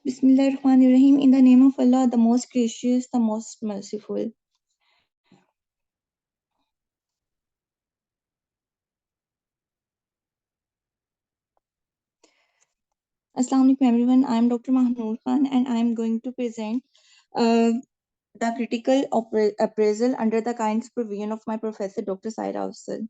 Bismillahirrahmanirrahim. In the name of Allah, the most gracious, the most merciful. Assalamu alaikum everyone. I am Dr. Mahnoor Khan and I am going to present uh, the critical appraisal under the kind supervision of my professor Dr. Saira Afzal.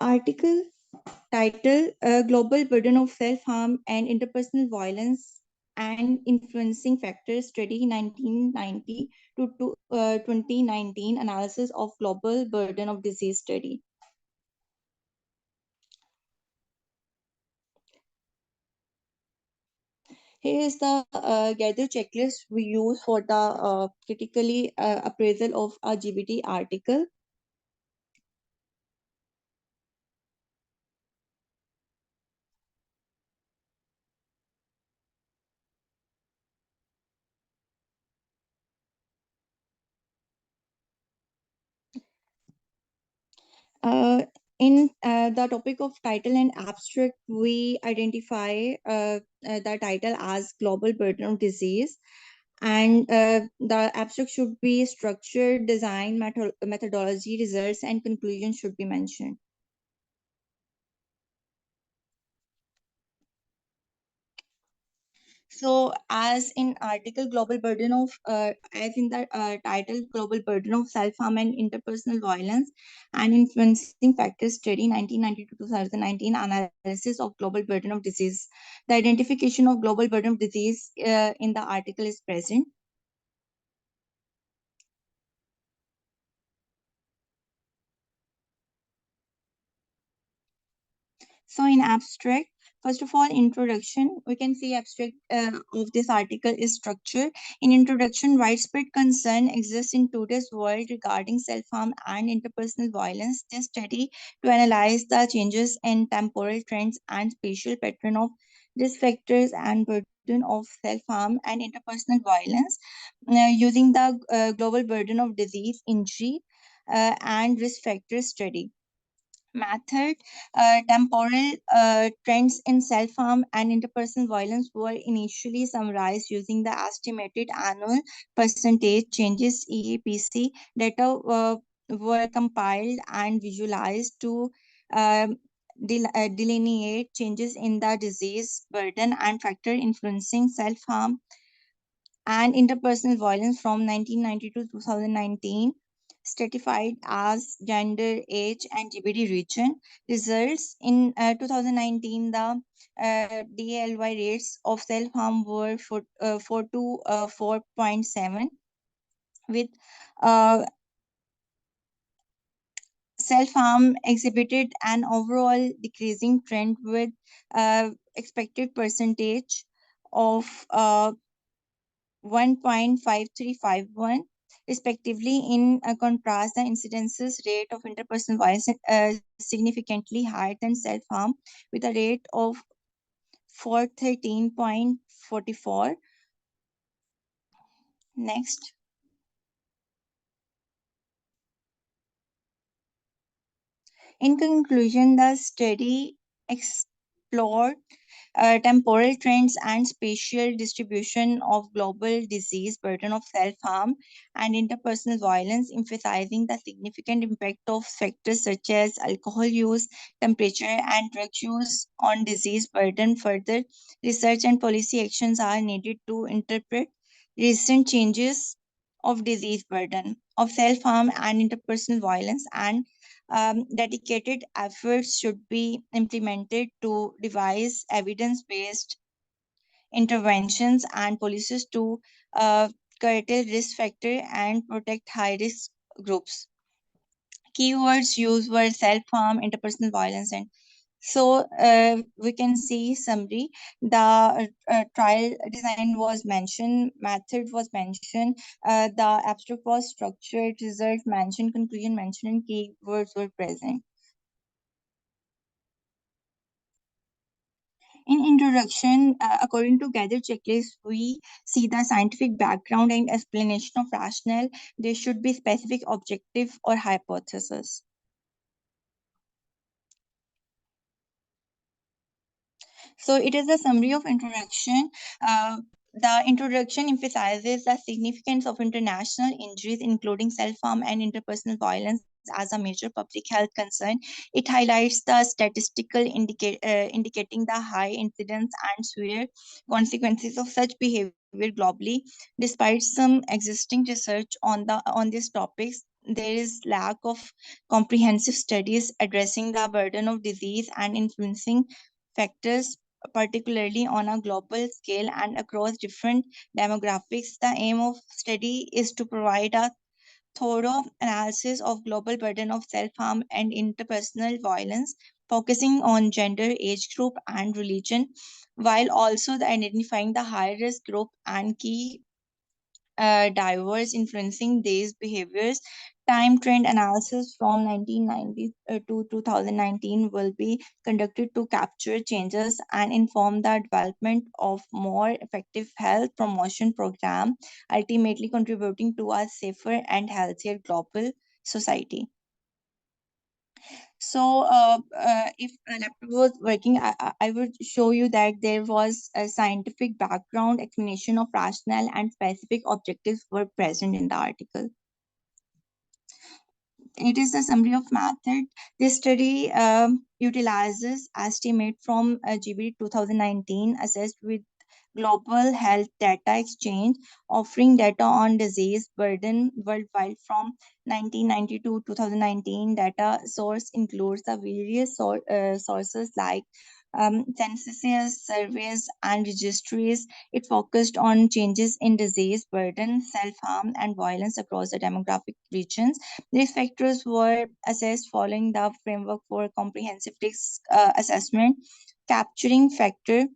Article title Global Burden of Self-Harm and Interpersonal Violence and Influencing Factors Study 1990 to 2019 Analysis of Global Burden of Disease Study. Here is the gather checklist we use for the critically appraisal of a GBT article. In the topic of title and abstract, we identify the title as Global Burden of Disease. And the abstract should be structure, design, methodology, results, and conclusion should be mentioned. So, as in article global burden of, as in the title global burden of self-harm and interpersonal violence and influencing factors study 1990 to 2019 analysis of global burden of disease. The identification of global burden of disease in the article is present. So in abstract, first of all, introduction, we can see abstract of this article is structure. In introduction, widespread concern exists in today's world regarding self-harm and interpersonal violence. This study to analyze the changes in temporal trends and spatial pattern of risk factors and burden of self-harm and interpersonal violence using the global burden of disease, injury, and risk factor study method, temporal trends in self-harm and interpersonal violence were initially summarized using the estimated annual percentage changes EAPC data were compiled and visualized to um, delineate changes in the disease burden and factor influencing self-harm and interpersonal violence from 1990 to 2019, stratified as gender, age, and GBD region. Results in 2019, the DLY rates of self harm were 4 to 4.7, with uh, self harm exhibited an overall decreasing trend with expected percentage of 1.5351 respectively. In contrast, the incidences rate of interpersonal violence significantly higher than self-harm with a rate of 413.44. Next. In conclusion, the study explored temporal trends and spatial distribution of global disease burden of self-harm and interpersonal violence, emphasizing the significant impact of factors such as alcohol use, temperature, and drug use on disease burden. Further research and policy actions are needed to interpret recent changes of disease burden of self-harm and interpersonal violence, and dedicated efforts should be implemented to devise evidence based interventions and policies to curtail risk factor and protect high risk groups. Keywords used were self harm, interpersonal violence, and So we can see summary. The trial design was mentioned, method was mentioned, the abstract was structured, result mentioned, conclusion mentioned, and keywords were present. In introduction, according to Gather checklist, we see the scientific background and explanation of rationale. There should be specific objective or hypothesis. So it is a summary of introduction. The introduction emphasizes the significance of international injuries, including self-harm and interpersonal violence, as a major public health concern. It highlights the statistical indicating the high incidence and severe consequences of such behavior globally. Despite some existing research on these topics, there is lack of comprehensive studies addressing the burden of disease and influencing factors, particularly on a global scale and across different demographics. The aim of study is to provide a thorough analysis of global burden of self-harm and interpersonal violence, focusing on gender, age group, and religion, while also identifying the high risk group and key diverse influencing these behaviors. Time trend analysis from 1990 to 2019 will be conducted to capture changes and inform the development of more effective health promotion program, ultimately contributing to a safer and healthier global society. So, if a laptop was working, I would show you that there was a scientific background, explanation of rationale, and specific objectives were present in the article. It is a summary of method. This study utilizes estimate from GBD 2019 assessed with Global Health Data Exchange, offering data on disease burden worldwide from 1990 to 2019. Data source includes the various sources like censuses, surveys, and registries. It focused on changes in disease burden, self-harm, and violence across the demographic regions. These factors were assessed following the framework for comprehensive risk assessment, capturing factor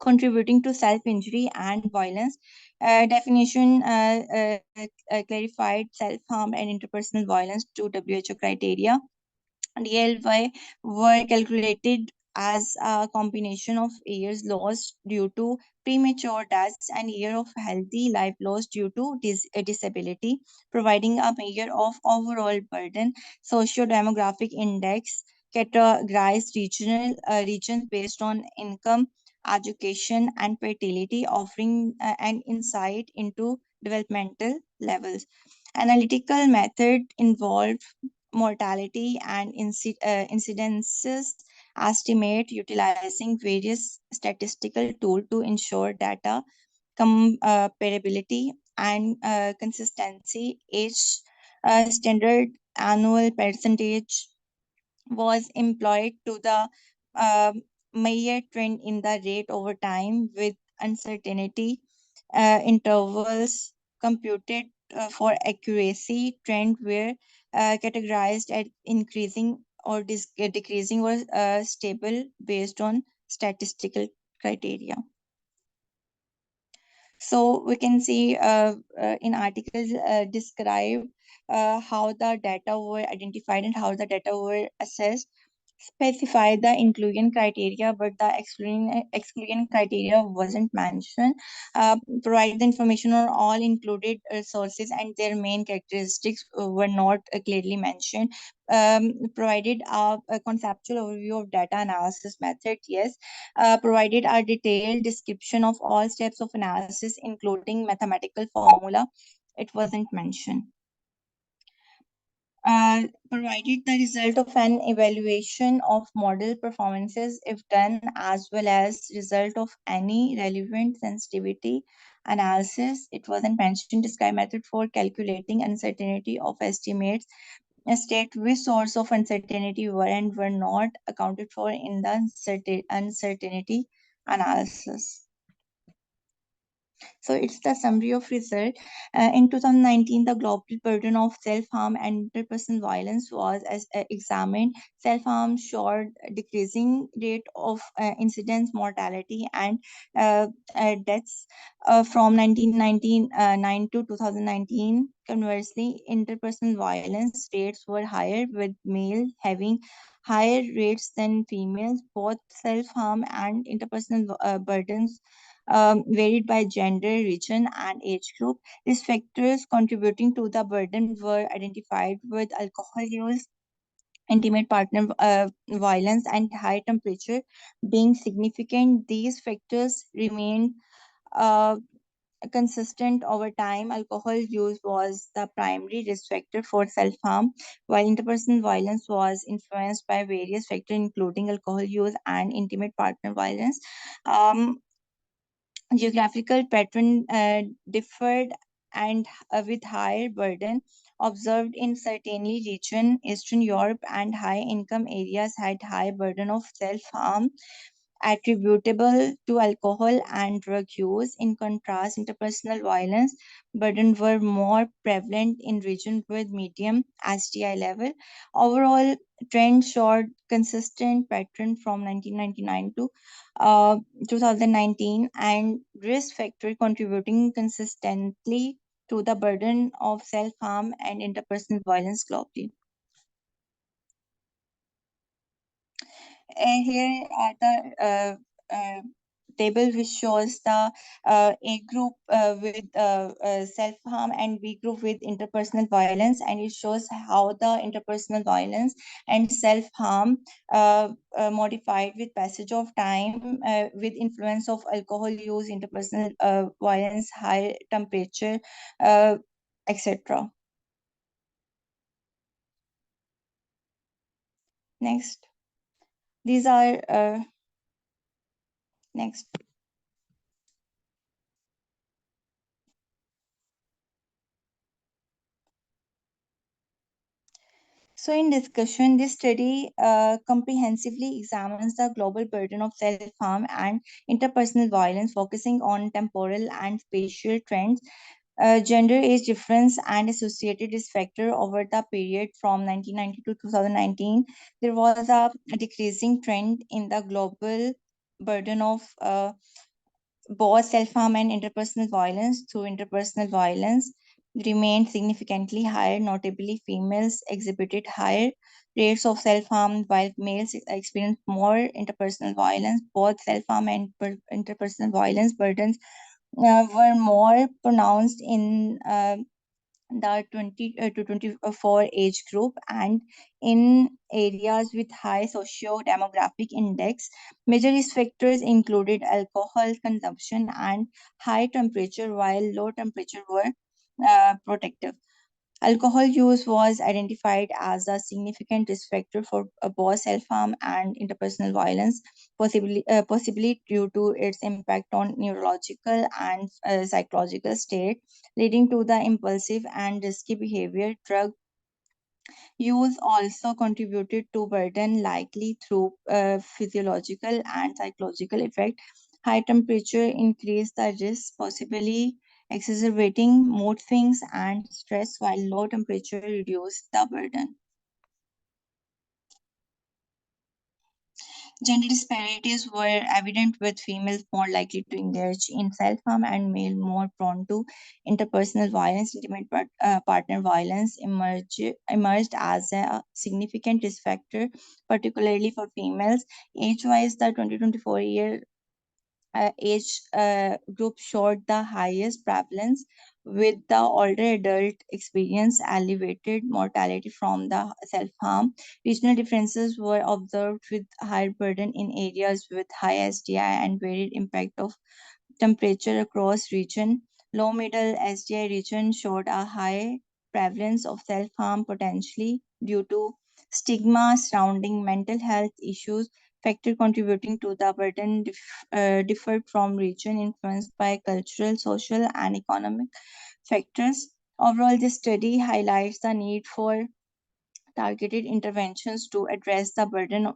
contributing to self-injury and violence. Definition clarified self-harm and interpersonal violence to WHO criteria. DLY were calculated as a combination of years lost due to premature deaths and year of healthy life lost due to disability, providing a measure of overall burden. Socio-demographic index categorized regions based on income, education, and fertility, offering an insight into developmental levels. Analytical method involved mortality and incidences estimate utilizing various statistical tools to ensure data comparability and consistency. Each standard annual percentage was employed to the measure trend in the rate over time with uncertainty intervals computed for accuracy. Trend were categorized at increasing or decreasing or stable based on statistical criteria. So we can see in articles describe how the data were identified and how the data were assessed, specify the inclusion criteria, but the exclusion criteria wasn't mentioned. Provide the information on all included sources and their main characteristics were not clearly mentioned. Provided a conceptual overview of data analysis method, yes. Provided a detailed description of all steps of analysis, including mathematical formula. It wasn't mentioned. Provided the result of an evaluation of model performances if done, as well as result of any relevant sensitivity analysis. It wasn't mentioned. Describe method for calculating uncertainty of estimates. State which source of uncertainty were and were not accounted for in the uncertainty analysis. So it's the summary of result. In 2019, the global burden of self-harm and interpersonal violence was examined. Self-harm showed decreasing rate of incidence, mortality, and deaths from 1999 to 2019. Conversely, interpersonal violence rates were higher, with male having higher rates than females. Both self-harm and interpersonal burdens varied by gender, region, and age group. These factors contributing to the burden were identified with alcohol use, intimate partner violence, and high temperature being significant. These factors remained uh, consistent over time. Alcohol use was the primary risk factor for self harm, while interpersonal violence was influenced by various factors, including alcohol use and intimate partner violence. Um, Geographical pattern differed, and with higher burden observed in certainly region. Eastern Europe and high income areas had high burden of self harm attributable to alcohol and drug use. In contrast, interpersonal violence burden were more prevalent in regions with medium STI level. Overall, trend showed consistent pattern from 1999 to uh, 2019, and risk factor contributing consistently to the burden of self harm and interpersonal violence globally. Here are the table which shows the A group with self harm and B group with interpersonal violence, and it shows how the interpersonal violence and self harm modified with passage of time, with influence of alcohol use, interpersonal violence, high temperature, uh, etc. Next, these are next. So, in discussion, this study comprehensively examines the global burden of self harm and interpersonal violence, focusing on temporal and spatial trends, gender age difference, and associated risk factor over the period from 1990 to 2019. There was a decreasing trend in the global burden of both self-harm and interpersonal violence. Through interpersonal violence remained significantly higher. Notably, females exhibited higher rates of self-harm, while males experienced more interpersonal violence. Both self-harm and interpersonal violence burdens were more pronounced in the 20 to 24 age group and in areas with high socio-demographic index. Major risk factors included alcohol consumption and high temperature, while low temperature were protective. Alcohol use was identified as a significant risk factor for both self-harm and interpersonal violence, possibly due to its impact on neurological and psychological state, leading to the impulsive and risky behavior. Drug use also contributed to burden, likely through physiological and psychological effect. High temperature increased the risk, possibly exacerbating mood swings and stress, while low temperature reduced the burden. Gender disparities were evident, with females more likely to engage in self-harm and male more prone to interpersonal violence. Intimate partner violence emerged as a significant risk factor, particularly for females. Age-wise, the 2024 year age group showed the highest prevalence, with the older adult experience elevated mortality from the self-harm. Regional differences were observed, with higher burden in areas with high SDI and varied impact of temperature across region. Low middle SDI region showed a high prevalence of self-harm, potentially due to stigma surrounding mental health issues. Factor contributing to the burden differed from region, influenced by cultural, social, and economic factors. Overall, this study highlights the need for targeted interventions to address the burden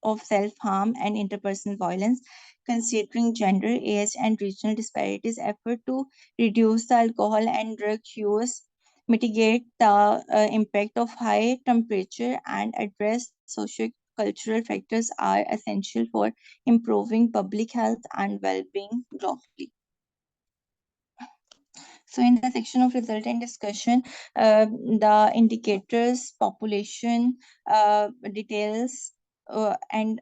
of self-harm and interpersonal violence, considering gender, age, and regional disparities. Effort to reduce the alcohol and drug use, mitigate the impact of high temperature, and address socio-cultural factors are essential for improving public health and well-being globally. So in the section of result and discussion, the indicators, population details, and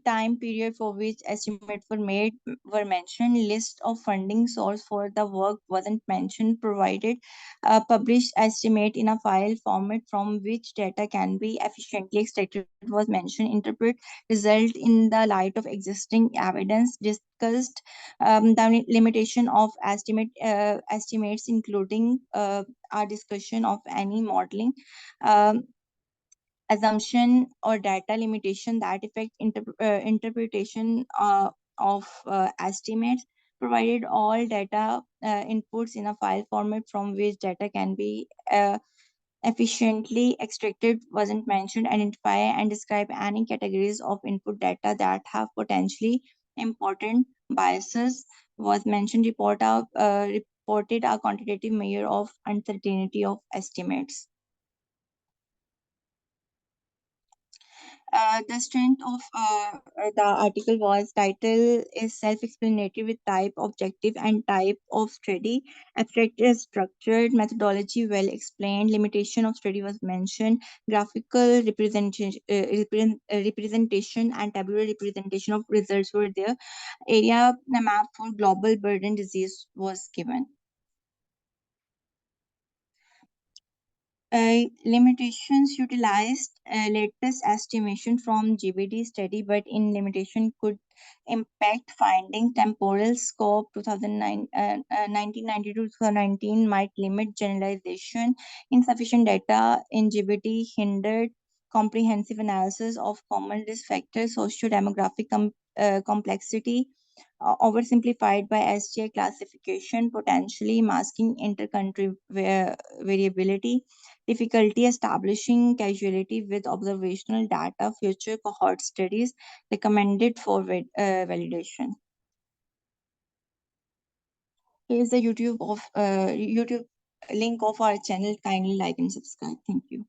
time period for which estimates were mentioned. List of funding source for the work wasn't mentioned. Provided a published estimate in a file format from which data can be efficiently extracted was mentioned. Interpret result in the light of existing evidence. Discussed the limitation of estimates, including our discussion of any modeling um, assumption or data limitation that affect interpretation of estimates. Provided all data inputs in a file format from which data can be efficiently extracted wasn't mentioned. Identify and describe any categories of input data that have potentially important biases was mentioned. Reported a quantitative measure of uncertainty of estimates. The strength of the article was title is self-explanatory with type, objective, and type of study. Abstract is structured, methodology well explained, limitation of study was mentioned, graphical representation and tabular representation of results were there. Area map for global burden disease was given. Limitations utilized latest estimation from GBD study, but in limitation could impact finding temporal scope 2009, 1992 to 2019 might limit generalization. Insufficient data in GBD hindered comprehensive analysis of common risk factors. Socio-demographic complexity oversimplified by SGI classification, potentially masking intercountry variability, difficulty establishing causality with observational data, future cohort studies recommended for validation. Here is the YouTube link of our channel. Kindly like and subscribe. Thank you.